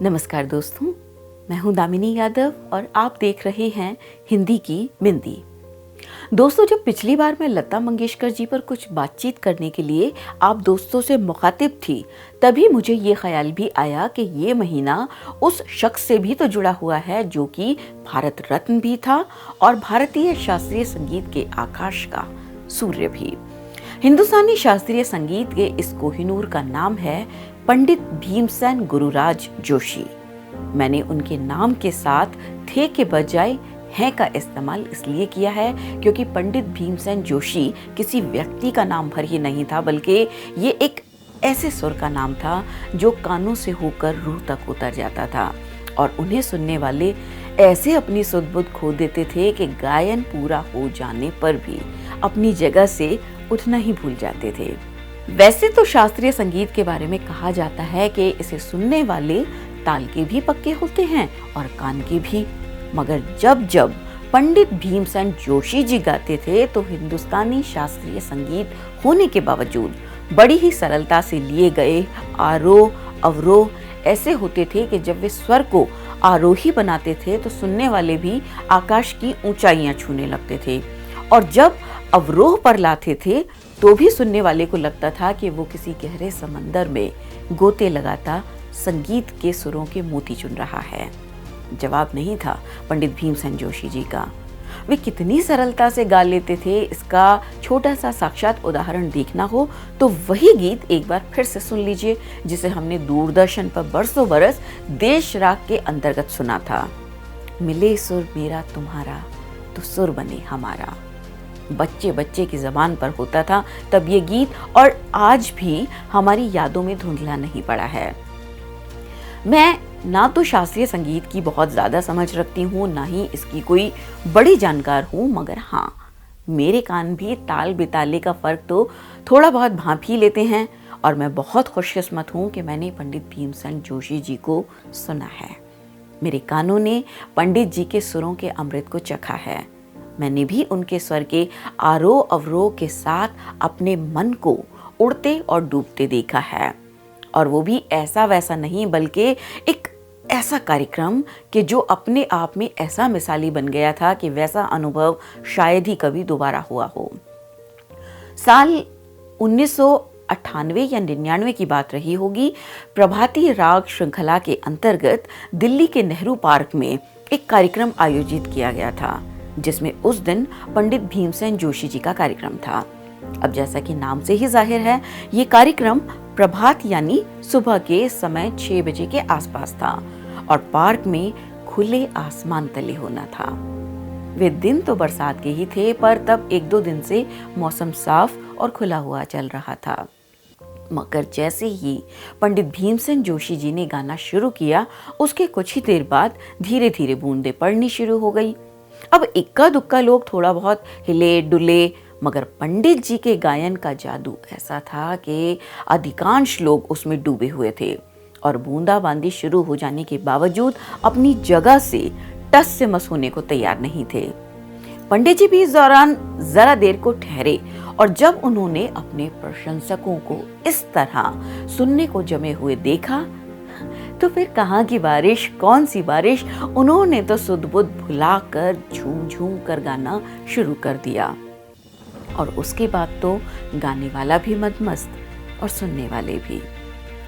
नमस्कार दोस्तों, मैं हूं दामिनी यादव और आप देख रहे हैं हिंदी की मिंदी। दोस्तों, जब पिछली बार मैं लता मंगेशकर जी पर कुछ बातचीत करने के लिए आप दोस्तों से मुखातिब थी, तभी मुझे ये ख्याल भी आया कि ये महीना उस शख्स से भी तो जुड़ा हुआ है जो कि भारत रत्न भी था और भारतीय शास्त्रीय संगीत के आकाश का सूर्य भी। हिंदुस्तानी शास्त्रीय संगीत के इस कोहिनूर का नाम है पंडित भीमसेन गुरुराज जोशी। मैंने उनके नाम के साथ थे के बजाय हैं का इस्तेमाल इसलिए किया है क्योंकि पंडित भीमसेन जोशी किसी व्यक्ति का नाम भर ही नहीं था, बल्कि ये एक ऐसे सुर का नाम था जो कानों से होकर रूह तक उतर जाता था और उन्हें सुनने वाले ऐसे अपनी सुध-बुध खो देते थे कि गायन पूरा हो जाने पर भी अपनी जगह से उठना ही भूल जाते थे। वैसे तो शास्त्रीय संगीत के बारे में कहा जाता है कि इसे सुनने वाले ताल के भी पक्के होते हैं और कान के भी, मगर जब जब पंडित भीमसेन जोशी जी गाते थे तो हिंदुस्तानी शास्त्रीय संगीत होने के बावजूद बड़ी ही सरलता से लिए गए आरोह अवरोह ऐसे होते थे कि जब वे स्वर को आरोही बनाते थे तो सुनने वाले भी आकाश की ऊंचाइयां छूने लगते थे और जब अवरोह पर लाते थे तो भी सुनने वाले को लगता था कि वो किसी गहरे समंदर में गोते लगाता संगीत के सुरों के मोती चुन रहा है। जवाब नहीं था पंडित भीमसेन जोशी जी का। वे कितनी सरलता से गा लेते थे, इसका छोटा सा साक्षात उदाहरण देखना हो तो वही गीत एक बार फिर से सुन लीजिए जिसे हमने दूरदर्शन पर बरसों बरस देश राग के अंतर्गत सुना था। मिले सुर मेरा तुम्हारा तो सुर बने हमारा। बच्चे बच्चे की जबान पर होता था तब ये गीत और आज भी हमारी यादों में धुंधला नहीं पड़ा है। मैं ना तो शास्त्रीय संगीत की बहुत ज्यादा समझ रखती हूँ, ना ही इसकी कोई बड़ी जानकार हूँ, मगर हाँ, मेरे कान भी ताल बेताले का फर्क तो थोड़ा बहुत भांप ही लेते हैं और मैं बहुत खुशकिस्मत हूँ कि मैंने पंडित भीमसेन जोशी जी को सुना है। मेरे कानों ने पंडित जी के सुरों के अमृत को चखा है। मैंने भी उनके स्वर के आरोह अवरोह के साथ अपने मन को उड़ते और डूबते देखा है, और वो भी ऐसा वैसा नहीं बल्कि एक ऐसा कार्यक्रम कि जो अपने आप में ऐसा मिसाली बन गया था कि वैसा अनुभव शायद ही कभी दोबारा हुआ हो। साल 1998 या 99 की बात रही होगी। प्रभाती राग श्रृंखला के अंतर्गत दिल्ली के नेहरू पार्क में एक कार्यक्रम आयोजित किया गया था जिसमें उस दिन पंडित भीमसेन जोशी जी का कार्यक्रम था। अब जैसा कि नाम से ही जाहिर है, ये कार्यक्रम प्रभात यानी सुबह के समय 6 बजे के आसपास था और पार्क में खुले आसमान तले होना था। वे दिन तो बरसात के ही थे, पर तब 1-2 दिन से मौसम साफ और खुला हुआ चल रहा था। मगर जैसे ही पंडित भीमसेन जोशी जी ने गाना शुरू किया, उसके कुछ ही देर बाद धीरे धीरे बूंदें पड़नी शुरू हो गई। अब इक्का दुक्का लोग थोड़ा बहुत हिले डुले, मगर पंडित जी के गायन का जादू ऐसा था कि अधिकांश लोग उसमें डूबे हुए थे और बूंदाबांदी शुरू हो जाने के बावजूद अपनी जगह से टस से मस होने को तैयार नहीं थे। पंडित जी भी इस दौरान जरा देर को ठहरे और जब उन्होंने अपने प्रशंसकों को इस तरह सुनने को जमे हुए देखा तो फिर कहाँ की बारिश, कौन सी बारिश, उन्होंने तो सुध-बुध भुलाकर झूम झूम कर गाना शुरू कर दिया। और उसके बाद तो गाने वाला भी मदमस्त और सुनने वाले भी।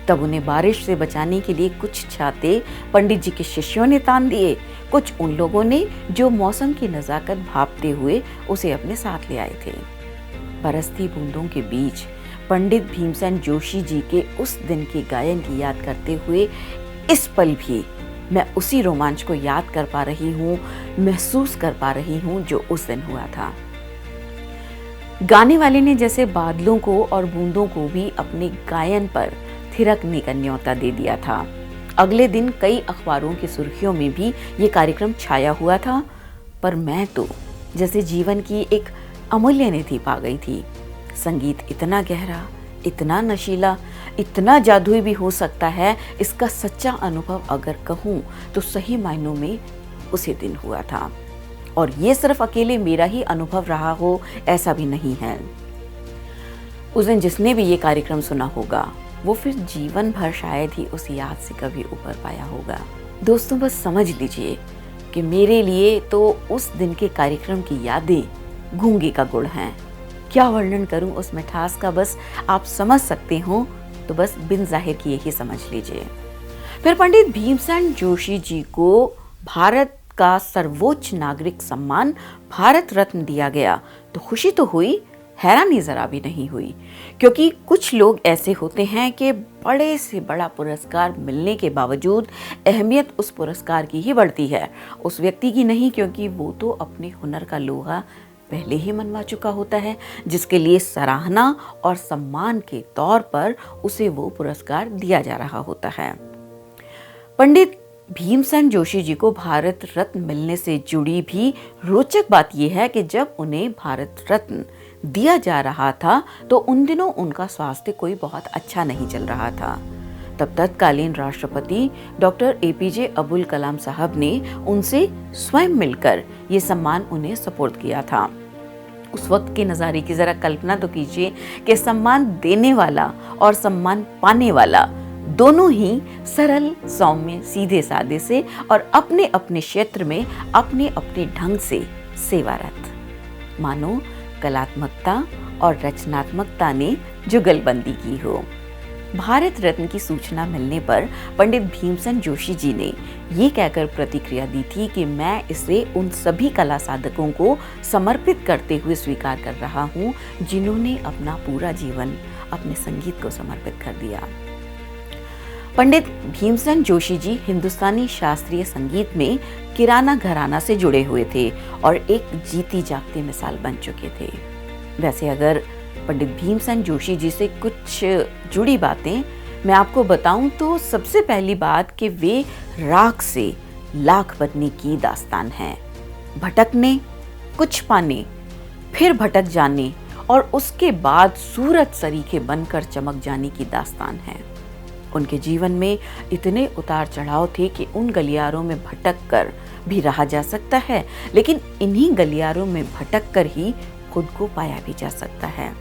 तब उन्हें बारिश से बचाने के लिए कुछ छाते पंडित जी के शिष्यों ने तान दिए, कुछ उन लोगों ने जो मौसम की नजाकत भांपते हुए उसे अपने साथ ले आए थे। बरसती बूंदों के बीच पंडित भीमसेन जोशी जी के उस दिन के गायन की याद करते हुए इस पल भी मैं उसी रोमांच को याद कर पा रही हूँ, महसूस कर पा रही हूँ जो उस दिन हुआ था। गाने वाले ने जैसे बादलों को और बूंदों को भी अपने गायन पर थिरकने का न्योता दे दिया था। अगले दिन कई अखबारों की सुर्खियों में भी ये कार्यक्रम छाया हुआ था, पर मैं तो जैसे जीवन की एक अमूल्य निधि पा गई थी। संगीत इतना गहरा, इतना नशीला, इतना जादुई भी हो सकता है, इसका सच्चा अनुभव अगर कहूँ तो सही मायनों में उसी दिन हुआ था। और ये सिर्फ अकेले मेरा ही अनुभव रहा हो ऐसा भी नहीं है। उस दिन जिसने भी ये कार्यक्रम सुना होगा वो फिर जीवन भर शायद ही उस याद से कभी उबर पाया होगा। दोस्तों, बस समझ लीजिए कि मेरे लिए तो उस दिन के कार्यक्रम की यादें गूंगे का गुड़ हैं। क्या वर्णन करूं उस मिठास का, बस आप समझ सकते हो तो बस बिन जाहिर किए ही समझ लीजिए। फिर पंडित भीमसेन जोशी जी को भारत का सर्वोच्च नागरिक सम्मान भारत रत्न दिया गया तो खुशी तो हुई, हैरानी जरा भी नहीं हुई, क्योंकि कुछ लोग ऐसे होते हैं कि बड़े से बड़ा पुरस्कार मिलने के बावजूद अहमियत उस पुरस्कार की ही बढ़ती है, उस व्यक्ति की नहीं, क्योंकि वो तो अपने हुनर का लोहा पहले ही मनवा चुका होता है, जिसके लिए सराहना और सम्मान के तौर पर उसे वो पुरस्कार दिया जा रहा होता है। पंडित भीमसेन जोशी जी को भारत रत्न मिलने से जुड़ी भी रोचक बात यह है कि जब उन्हें भारत रत्न दिया जा रहा था तो उन दिनों उनका स्वास्थ्य कोई बहुत अच्छा नहीं चल रहा था। तब तत्कालीन राष्ट्रपति डॉक्टर एपीजे अब्दुल कलाम साहब ने उनसे स्वयं मिलकर ये सम्मान उन्हें सुपुर्द किया था। उस वक्त के नज़ारे की जरा कल्पना तो कीजिए कि सम्मान देने वाला और सम्मान पाने वाला दोनों ही सरल, सौम्य, सीधे साधे से और अपने अपने क्षेत्र में अपने अपने ढंग से सेवारत, मानो कलात्मकता और रचनात्मकता ने जुगलबंदी की हो। भारत रत्न की सूचना मिलने पर पंडित भीमसेन जोशी जी ने ये कहकर प्रतिक्रिया दी थी कि मैं इसे उन सभी कला साधकों को समर्पित करते हुए स्वीकार कर रहा हूँ जिन्होंने अपना पूरा जीवन अपने संगीत को समर्पित कर दिया। पंडित भीमसेन जोशी जी हिंदुस्तानी शास्त्रीय संगीत में किराना घराना से जुड़े हुए थे और एक जीती जागती मिसाल बन चुके थे। वैसे अगर पंडित भीमसेन जोशी जी से कुछ जुड़ी बातें मैं आपको बताऊं तो सबसे पहली बात कि वे राख से लाख बनने की दास्तान है। भटकने, कुछ पाने, फिर भटक जाने और उसके बाद सूरज सरीखे बनकर चमक जाने की दास्तान है। उनके जीवन में इतने उतार चढ़ाव थे कि उन गलियारों में भटक कर भी रहा जा सकता है, लेकिन इन्हीं गलियारों में भटक कर ही खुद को पाया भी जा सकता है।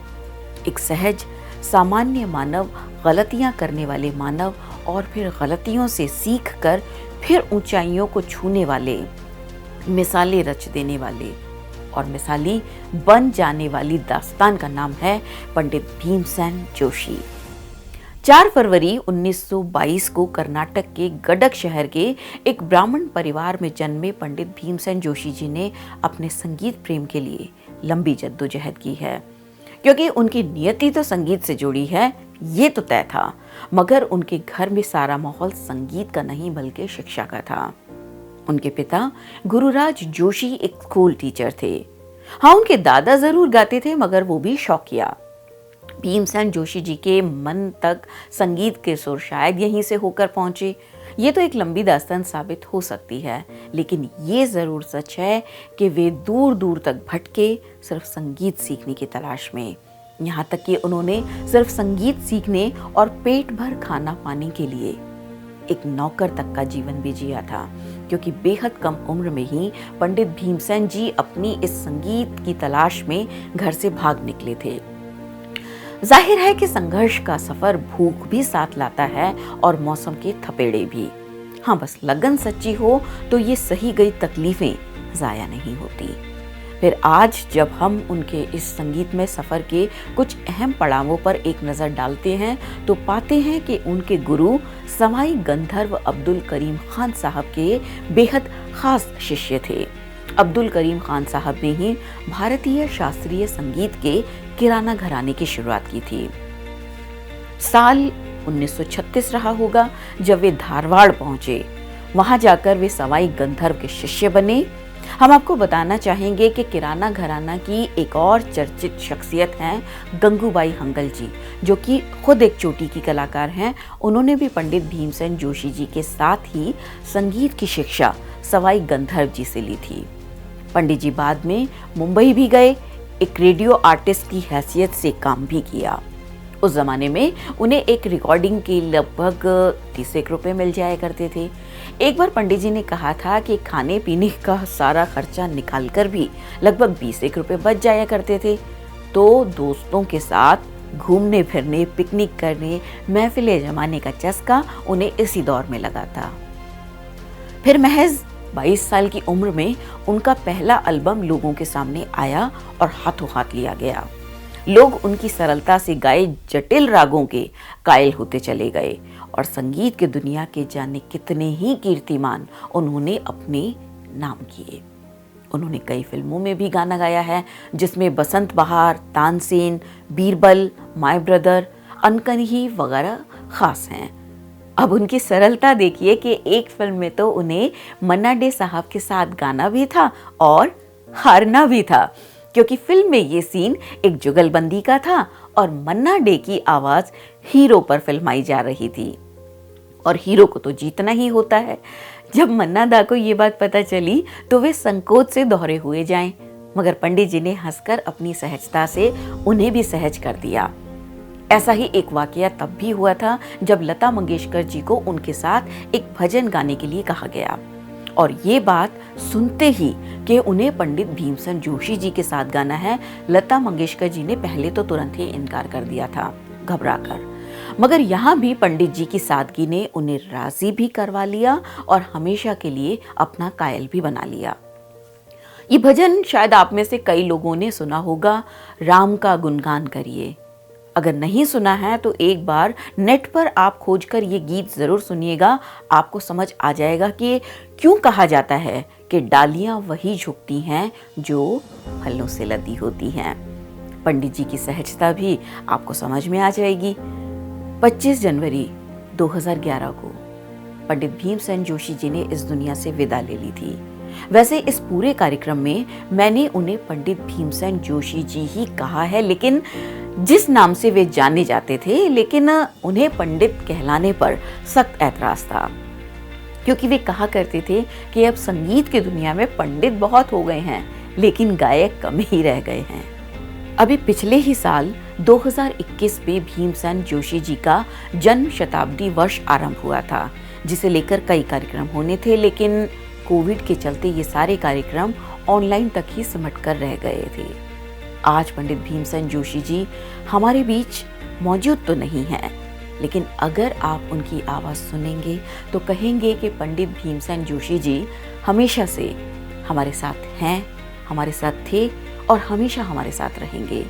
एक सहज सामान्य मानव, गलतियां करने वाले मानव और फिर गलतियों से सीख कर फिर ऊंचाइयों को छूने वाले, मिसालें रच देने वाले और मिसाली बन जाने वाली दास्तान का नाम है पंडित भीमसेन जोशी। 4 फरवरी 1922 को कर्नाटक के गडक शहर के एक ब्राह्मण परिवार में जन्मे पंडित भीमसेन जोशी जी ने अपने संगीत प्रेम के लिए लंबी जद्दोजहद की है। क्योंकि उनकी नियति तो संगीत से जुड़ी है, ये तो तय था, मगर उनके घर में सारा माहौल संगीत का नहीं बल्कि शिक्षा का था। उनके पिता गुरुराज जोशी एक स्कूल टीचर थे। हाँ, उनके दादा जरूर गाते थे, मगर वो भी शौकिया। भीमसेन जोशी जी के मन तक संगीत के सुर शायद यहीं से होकर पहुंचे। ये तो एक लंबी दास्तान साबित हो सकती है, लेकिन ये जरूर सच है कि वे दूर दूर तक भटके सिर्फ संगीत सीखने की तलाश में। यहाँ तक कि उन्होंने सिर्फ संगीत सीखने और पेट भर खाना पाने के लिए एक नौकर तक का जीवन भी जिया था, क्योंकि बेहद कम उम्र में ही पंडित भीमसेन जी अपनी इस संगीत की तलाश में घर से भाग निकले थे। जाहिर है कि संघर्ष का सफर भूख भी साथ लाता है और मौसम के थपेड़े भी। हाँ, बस लगन सच्ची हो तो ये सही गई तकलीफें जाया नहीं होती। फिर आज जब हम उनके इस संगीतमय सफर के कुछ अहम पड़ावों पर एक नजर डालते हैं तो पाते हैं कि उनके गुरु सवाई गंधर्व अब्दुल करीम खान साहब के बेहद खास शिष्य थे। अब्दुल करीम खान साहब ने ही भारतीय शास्त्रीय संगीत के किराना घराने की शुरुआत की थी। साल 1936 रहा होगा जब वे धारवाड़ पहुंचे। वहां जाकर वे सवाई गंधर्व के शिष्य बने। हम आपको बताना चाहेंगे कि किराना घराना की एक और चर्चित शख्सियत हैं गंगूबाई हंगल जी, जो कि खुद एक चोटी की कलाकार हैं। उन्होंने भी पंडित भीमसेन जोशी जी के साथ ही संगीत की शिक्षा सवाई गंधर्व जी से ली थी। पंडित जी बाद में मुंबई भी गए, एक रेडियो आर्टिस्ट की हैसियत से काम भी किया। उस जमाने में उन्हें एक रिकॉर्डिंग के लगभग 30 रुपए मिल जाया करते थे। एक बार पंडित जी ने कहा था कि खाने पीने का सारा खर्चा निकालकर भी लगभग 20 रुपए बच जाया करते थे। तो दोस्तों के साथ घूमने फिरने, पिकनिक करने, महफिलें जमाने का चस्का उन्हें इसी दौर में लगा था। फिर महज 22 साल की उम्र में उनका पहला एल्बम लोगों के सामने आया और हाथों हाथ लिया गया। लोग उनकी सरलता से गाए जटिल रागों के कायल होते चले गए और संगीत की दुनिया के जाने कितने ही कीर्तिमान उन्होंने अपने नाम किए। उन्होंने कई फिल्मों में भी गाना गाया है, जिसमें बसंत बहार, तानसेन, बीरबल, माय ब्रदर, अनकही वगैरह खास हैं। अब उनकी सरलता देखिए कि एक फिल्म में तो उन्हें मन्ना डे साहब के साथ गाना भी था और हारना भी था, क्योंकि फिल्म में ये सीन एक जुगलबंदी का था और मन्ना डे की आवाज हीरो पर फिल्माई जा रही थी और हीरो को तो जीतना ही होता है। जब मन्ना दा को ये बात पता चली तो वे संकोच से दोहरे हुए जाएं, मगर पंडित जी ने हंसकर अपनी सहजता से उन्हें भी सहज कर दिया। ऐसा ही एक वाकया तब भी हुआ था जब लता मंगेशकर जी को उनके साथ एक भजन गाने के लिए कहा गया और ये बात सुनते ही कि उन्हें पंडित भीमसेन जोशी जी के साथ गाना है, लता मंगेशकर जी ने पहले तो तुरंत ही इनकार कर दिया था घबराकर, मगर यहाँ भी पंडित जी की सादगी ने उन्हें राजी भी करवा लिया और हमेशा के लिए अपना कायल भी बना लिया। ये भजन शायद आप में से कई लोगों ने सुना होगा, राम का गुणगान करिए। अगर नहीं सुना है तो एक बार नेट पर आप खोजकर ये गीत जरूर सुनिएगा, आपको समझ आ जाएगा कि क्यों कहा जाता है कि डालियां वही झुकती हैं जो फलों से लदी होती हैं। पंडित जी की सहजता भी आपको समझ में आ जाएगी। 25 जनवरी 2011 को पंडित भीमसेन जोशी जी ने इस दुनिया से विदा ले ली थी। वैसे इस पूरे कार्यक्रम में मैंने उन्हें पंडित भीमसेन जोशी जी ही कहा है, लेकिन जिस नाम से वे जाने जाते थे, लेकिन उन्हें पंडित कहलाने पर सख्त ऐतराज था, क्योंकि वे कहा करते थे कि अब संगीत की दुनिया में पंडित बहुत हो गए हैं लेकिन गायक कम ही रह गए हैं। अभी पिछले ही साल 2021 में भीमसेन जोशी जी का जन्म शताब्दी वर्ष आरंभ हुआ था, जिसे लेकर कई कार्यक्रम होने थे, लेकिन कोविड के चलते ये सारे कार्यक्रम ऑनलाइन तक ही सिमट कर रह गए थे। आज पंडित भीमसेन जोशी जी हमारे बीच मौजूद तो नहीं हैं, लेकिन अगर आप उनकी आवाज़ सुनेंगे तो कहेंगे कि पंडित भीमसेन जोशी जी हमेशा से हमारे साथ हैं, हमारे साथ थे और हमेशा हमारे साथ रहेंगे।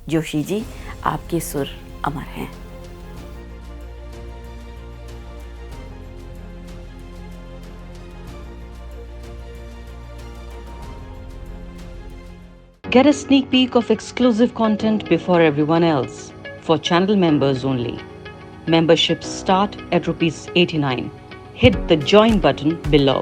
जोशी जी, आपके सुर अमर हैं। Get a sneak peek of exclusive content before everyone else. For channel members only. Memberships start at ₹89. Hit the join button below.